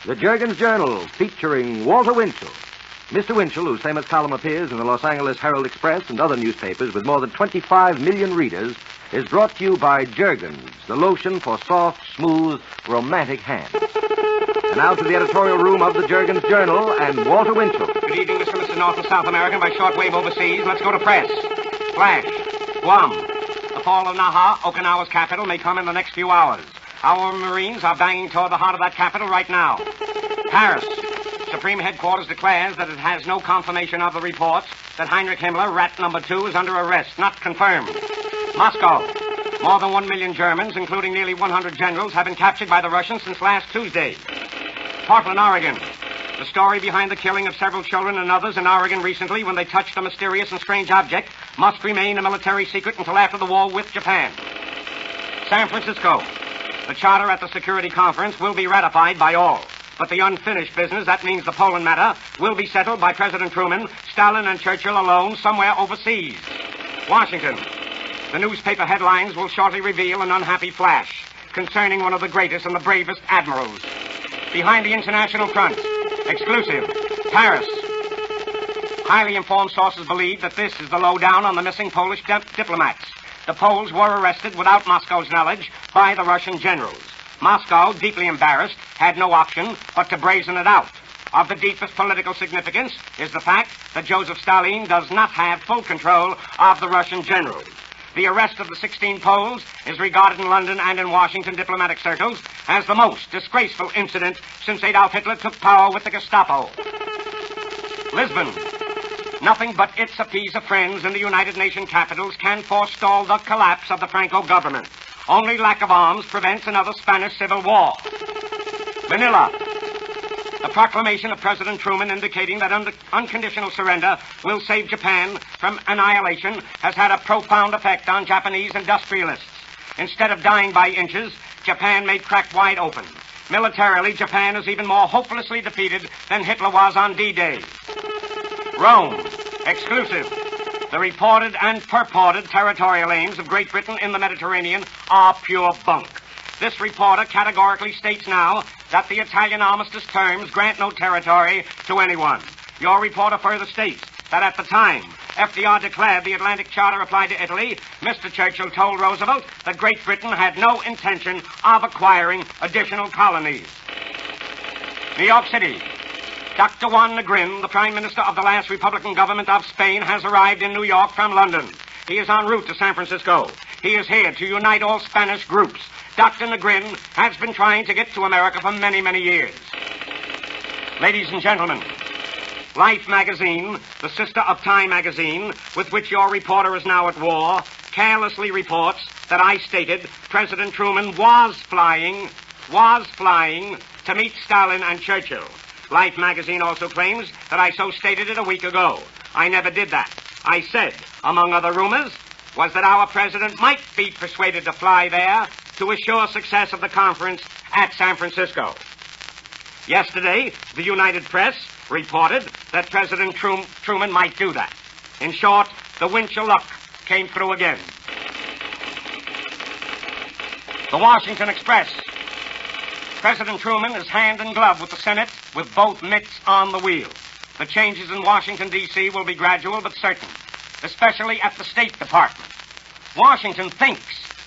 The Jergen's Journal, featuring Walter Winchell. Mr. Winchell, whose famous column appears in the Los Angeles Herald-Express and other newspapers with more than 25 million readers, is brought to you by Jergen's, the lotion for soft, smooth, romantic hands. And now to the editorial room of the Jergen's Journal and Walter Winchell. Good evening, Mr. North and South American by shortwave overseas. Let's go to press. Flash. Guam. The fall of Naha, Okinawa's capital, may come in the next few hours. Our Marines are banging toward the heart of that capital right now. Paris. Supreme Headquarters declares that it has no confirmation of the reports that Heinrich Himmler, rat number 2, is under arrest. Not confirmed. Moscow. More than 1 million Germans, including nearly 100 generals, have been captured by the Russians since last Tuesday. Portland, Oregon. The story behind the killing of several children and others in Oregon recently when they touched a mysterious and strange object must remain a military secret until after the war with Japan. San Francisco. The charter at the Security Conference will be ratified by all. But the unfinished business, that means the Poland matter, will be settled by President Truman, Stalin, and Churchill alone somewhere overseas. Washington. The newspaper headlines will shortly reveal an unhappy flash concerning one of the greatest and the bravest admirals. Behind the international front. Exclusive. Paris. Highly informed sources believe that this is the lowdown on the missing Polish diplomats. The Poles were arrested without Moscow's knowledge by the Russian generals. Moscow, deeply embarrassed, had no option but to brazen it out. Of the deepest political significance is the fact that Joseph Stalin does not have full control of the Russian generals. The arrest of the 16 Poles is regarded in London and in Washington diplomatic circles as the most disgraceful incident since Adolf Hitler took power with the Gestapo. Lisbon. Nothing but its appease of friends in the United Nations capitals can forestall the collapse of the Franco government. Only lack of arms prevents another Spanish Civil War. Manila. The proclamation of President Truman indicating that unconditional surrender will save Japan from annihilation has had a profound effect on Japanese industrialists. Instead of dying by inches, Japan may crack wide open. Militarily, Japan is even more hopelessly defeated than Hitler was on D-Day. Rome. Exclusive. The reported and purported territorial aims of Great Britain in the Mediterranean are pure bunk. This reporter categorically states now that the Italian armistice terms grant no territory to anyone. Your reporter further states that at the time FDR declared the Atlantic Charter applied to Italy, Mr. Churchill told Roosevelt that Great Britain had no intention of acquiring additional colonies. New York City. Dr. Juan Negrin, the Prime Minister of the last Republican government of Spain, has arrived in New York from London. He is en route to San Francisco. He is here to unite all Spanish groups. Dr. Negrin has been trying to get to America for many, many years. Ladies and gentlemen, Life magazine, the sister of Time magazine, with which your reporter is now at war, carelessly reports that I stated President Truman was flying to meet Stalin and Churchill. Life magazine also claims that I so stated it a week ago. I never did that. I said, among other rumors, was that our president might be persuaded to fly there to assure success of the conference at San Francisco. Yesterday, the United Press reported that President Truman might do that. In short, the Winchell luck came through again. The Washington Express. President Truman is hand in glove with the Senate, with both mitts on the wheel. The changes in Washington, D.C. will be gradual but certain, especially at the State Department. Washington thinks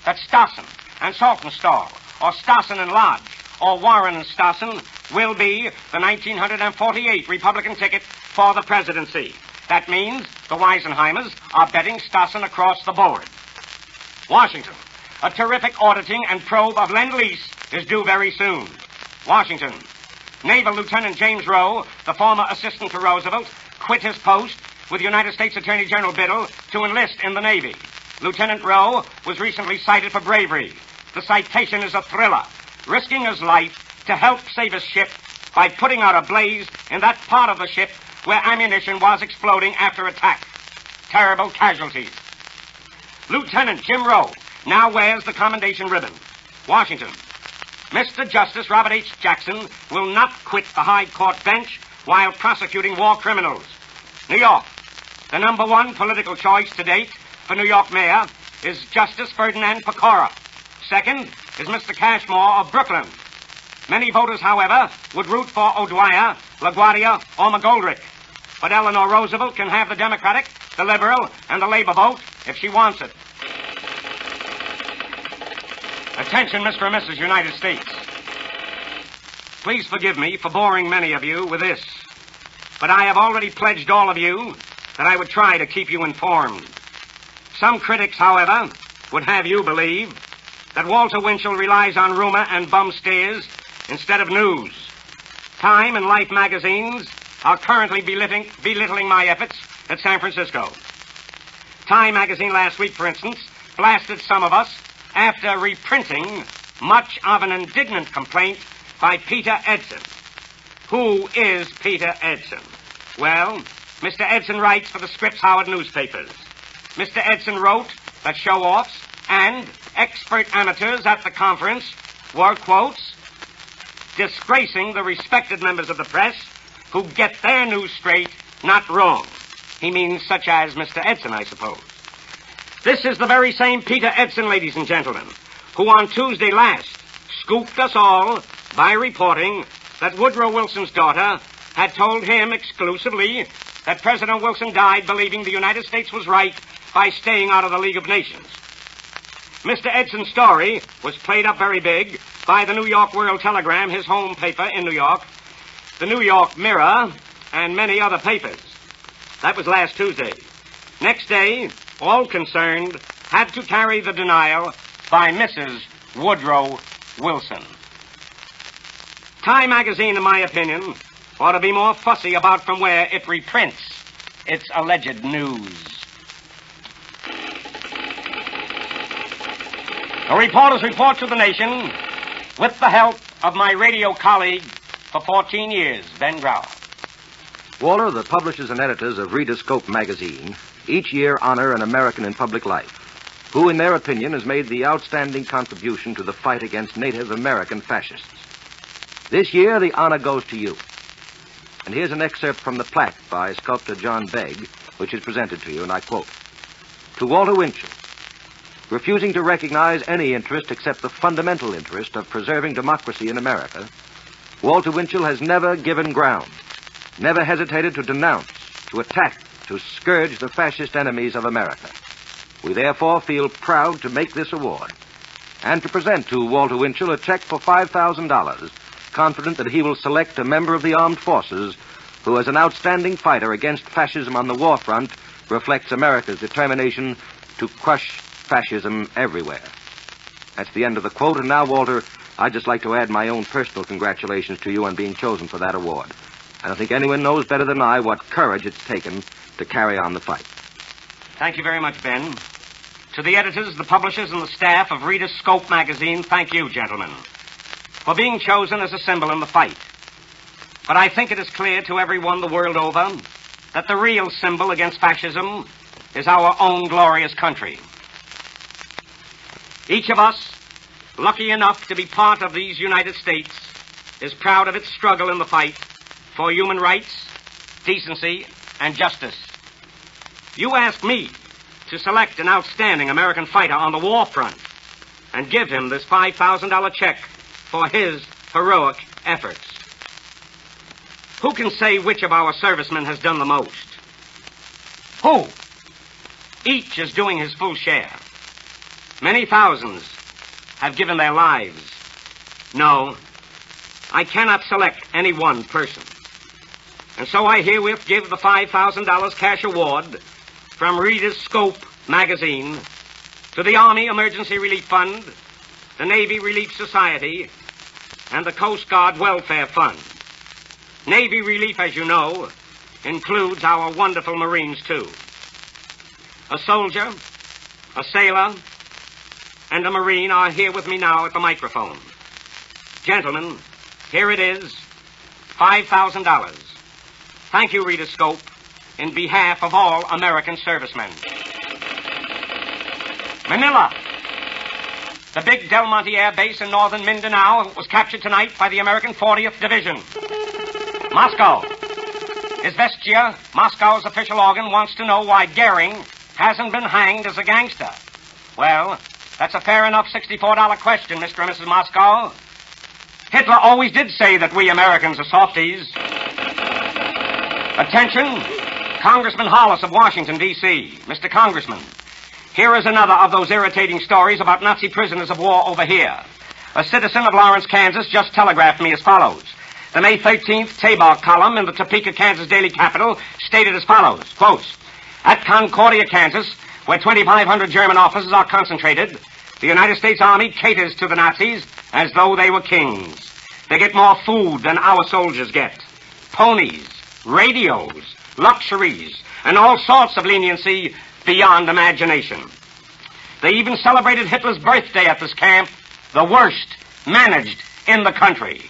that Stassen and Saltonstall, or Stassen and Lodge, or Warren and Stassen will be the 1948 Republican ticket for the presidency. That means the Weisenheimers are betting Stassen across the board. Washington. A terrific auditing and probe of Lend-Lease is due very soon. Washington. Naval Lieutenant James Rowe, the former assistant to Roosevelt, quit his post with United States Attorney General Biddle to enlist in the Navy. Lieutenant Rowe was recently cited for bravery. The citation is a thriller, risking his life to help save his ship by putting out a blaze in that part of the ship where ammunition was exploding after attack. Terrible casualties. Lieutenant Jim Rowe now wears the commendation ribbon. Washington. Mr. Justice Robert H. Jackson will not quit the High Court bench while prosecuting war criminals. New York. The number one political choice to date for New York mayor is Justice Ferdinand Pecora. Second is Mr. Cashmore of Brooklyn. Many voters, however, would root for O'Dwyer, LaGuardia, or McGoldrick. But Eleanor Roosevelt can have the Democratic, the Liberal, and the Labor vote if she wants it. Attention, Mr. and Mrs. United States. Please forgive me for boring many of you with this, but I have already pledged all of you that I would try to keep you informed. Some critics, however, would have you believe that Walter Winchell relies on rumor and bum steers instead of news. Time and Life magazines are currently belittling my efforts at San Francisco. Time magazine last week, for instance, blasted some of us after reprinting much of an indignant complaint by Peter Edson. Who is Peter Edson? Well, Mr. Edson writes for the Scripps Howard newspapers. Mr. Edson wrote that show-offs and expert amateurs at the conference were, quotes, disgracing the respected members of the press who get their news straight, not wrong. He means such as Mr. Edson, I suppose. This is the very same Peter Edson, ladies and gentlemen, who on Tuesday last scooped us all by reporting that Woodrow Wilson's daughter had told him exclusively that President Wilson died believing the United States was right by staying out of the League of Nations. Mr. Edson's story was played up very big by the New York World Telegram, his home paper in New York, the New York Mirror, and many other papers. That was last Tuesday. Next day, all concerned had to carry the denial by Mrs. Woodrow Wilson. Time magazine, in my opinion, ought to be more fussy about from where it reprints its alleged news. A reporter's report to the nation with the help of my radio colleague for 14 years, Ben Grauer. Walter, the publishers and editors of Reader's Scope magazine each year honor an American in public life who, in their opinion, has made the outstanding contribution to the fight against Native American fascists. This year, the honor goes to you. And here's an excerpt from the plaque by sculptor John Begg, which is presented to you, and I quote, "To Walter Winchell, refusing to recognize any interest except the fundamental interest of preserving democracy in America, Walter Winchell has never given ground, never hesitated to denounce, to attack, to scourge the fascist enemies of America. We therefore feel proud to make this award and to present to Walter Winchell a check for $5,000, confident that he will select a member of the armed forces who, as an outstanding fighter against fascism on the war front, reflects America's determination to crush fascism everywhere." That's the end of the quote. And now, Walter, I'd just like to add my own personal congratulations to you on being chosen for that award. I don't think anyone knows better than I what courage it's taken to carry on the fight. Thank you very much, Ben. To the editors, the publishers, and the staff of Reader's Scope magazine, thank you, gentlemen, for being chosen as a symbol in the fight. But I think it is clear to everyone the world over that the real symbol against fascism is our own glorious country. Each of us, lucky enough to be part of these United States, is proud of its struggle in the fight for human rights, decency, and justice. You ask me to select an outstanding American fighter on the war front and give him this $5,000 check for his heroic efforts. Who can say which of our servicemen has done the most? Who? Each is doing his full share. Many thousands have given their lives. No, I cannot select any one person. And so I herewith give the $5,000 cash award from Reader's Scope magazine to the Army Emergency Relief Fund, the Navy Relief Society, and the Coast Guard Welfare Fund. Navy relief, as you know, includes our wonderful Marines, too. A soldier, a sailor, and a Marine are here with me now at the microphone. Gentlemen, here it is, $5,000. Thank you, Reader's Scope, in behalf of all American servicemen. Manila. The big Del Monte Air Base in northern Mindanao was captured tonight by the American 40th Division. Moscow. Izvestia, Moscow's official organ, wants to know why Goering hasn't been hanged as a gangster. Well, that's a fair enough $64 question, Mr. and Mrs. Moscow. Hitler always did say that we Americans are softies. Attention, Congressman Hollis of Washington, D.C. Mr. Congressman, here is another of those irritating stories about Nazi prisoners of war over here. A citizen of Lawrence, Kansas, just telegraphed me as follows. The May 13th Tabor column in the Topeka, Kansas Daily Capital stated as follows, quotes, at Concordia, Kansas, where 2,500 German officers are concentrated, the United States Army caters to the Nazis as though they were kings. They get more food than our soldiers get. Ponies, radios, luxuries, and all sorts of leniency beyond imagination. They even celebrated Hitler's birthday at this camp, the worst managed in the country.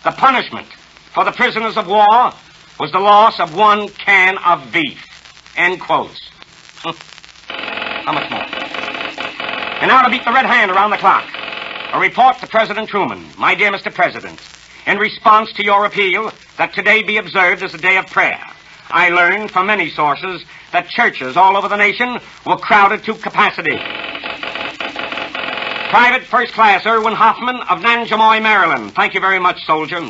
The punishment for the prisoners of war was the loss of 1 can of beef. End quotes. How much more? And now to beat the red hand around the clock. A report to President Truman. My dear Mr. President, in response to your appeal that today be observed as a day of prayer, I learned from many sources that churches all over the nation were crowded to capacity. Private First Class Erwin Hoffman of Nanjamoy, Maryland. Thank you very much, soldier.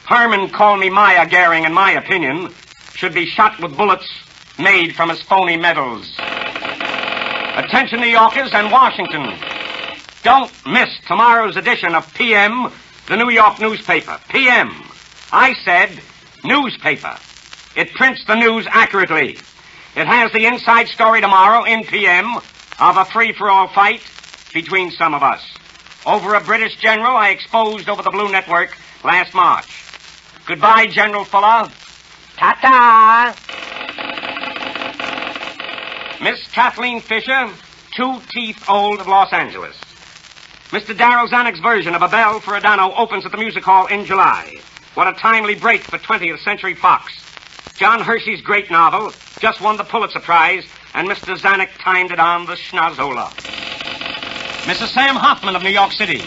Herman called me Maya Goering, in my opinion, should be shot with bullets made from his phony medals. Attention, New Yorkers and Washington. Don't miss tomorrow's edition of PM, the New York newspaper. PM. I said newspaper. It prints the news accurately. It has the inside story tomorrow in PM of a free-for-all fight between some of us over a British general I exposed over the Blue Network last March. Goodbye, General Fuller. Ta-ta! Miss Kathleen Fisher, 2 teeth old of Los Angeles. Mr. Darrell Zanuck's version of A Bell for Adano opens at the Music Hall in July. What a timely break for 20th Century Fox. John Hershey's great novel just won the Pulitzer Prize, and Mr. Zanuck timed it on the schnozola. Mrs. Sam Hoffman of New York City.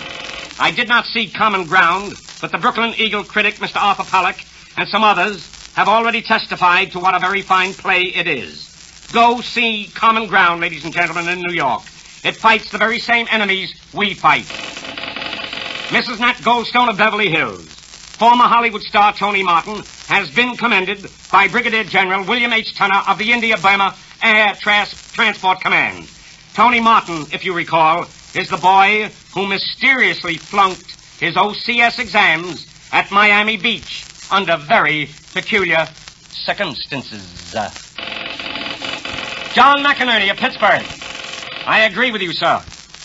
I did not see Common Ground, but the Brooklyn Eagle critic, Mr. Arthur Pollock, and some others have already testified to what a very fine play it is. Go see Common Ground, ladies and gentlemen, in New York. It fights the very same enemies we fight. Mrs. Nat Goldstone of Beverly Hills. Former Hollywood star Tony Martin has been commended by Brigadier General William H. Tunner of the India-Burma Air Transport Command. Tony Martin, if you recall, is the boy who mysteriously flunked his OCS exams at Miami Beach under very peculiar circumstances. John McInerney of Pittsburgh. I agree with you, sir.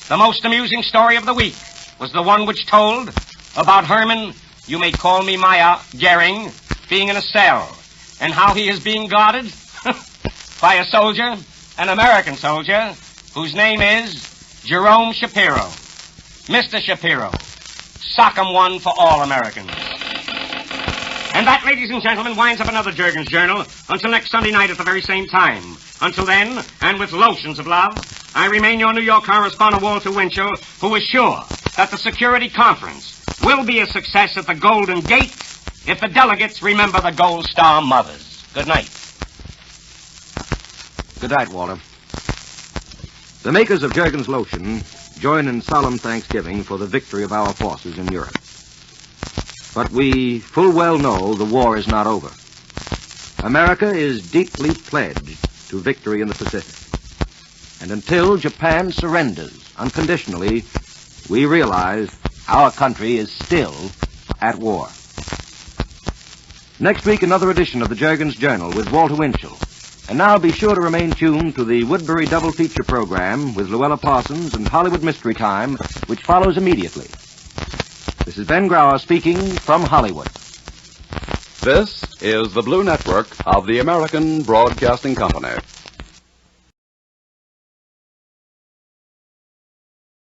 The most amusing story of the week was the one which told about Herman, you may call me Maya, Goering, being in a cell, and how he is being guarded by a soldier, an American soldier, whose name is Jerome Shapiro. Mr. Shapiro, sock 'em one for all Americans. And that, ladies and gentlemen, winds up another Jergen's Journal until next Sunday night at the very same time. Until then, and with lotions of love, I remain your New York correspondent, Walter Winchell, who is sure that the security conference will be a success at the Golden Gate if the delegates remember the Gold Star mothers. Good night. Good night, Walter. The makers of Jergen's lotion join in solemn thanksgiving for the victory of our forces in Europe. But we full well know the war is not over. America is deeply pledged to victory in the Pacific. And until Japan surrenders unconditionally, we realize our country is still at war. Next week, another edition of the Jergen's Journal with Walter Winchell. And now be sure to remain tuned to the Woodbury Double Feature program with Luella Parsons and Hollywood Mystery Time, which follows immediately. This is Ben Grauer speaking from Hollywood. This is the Blue Network of the American Broadcasting Company.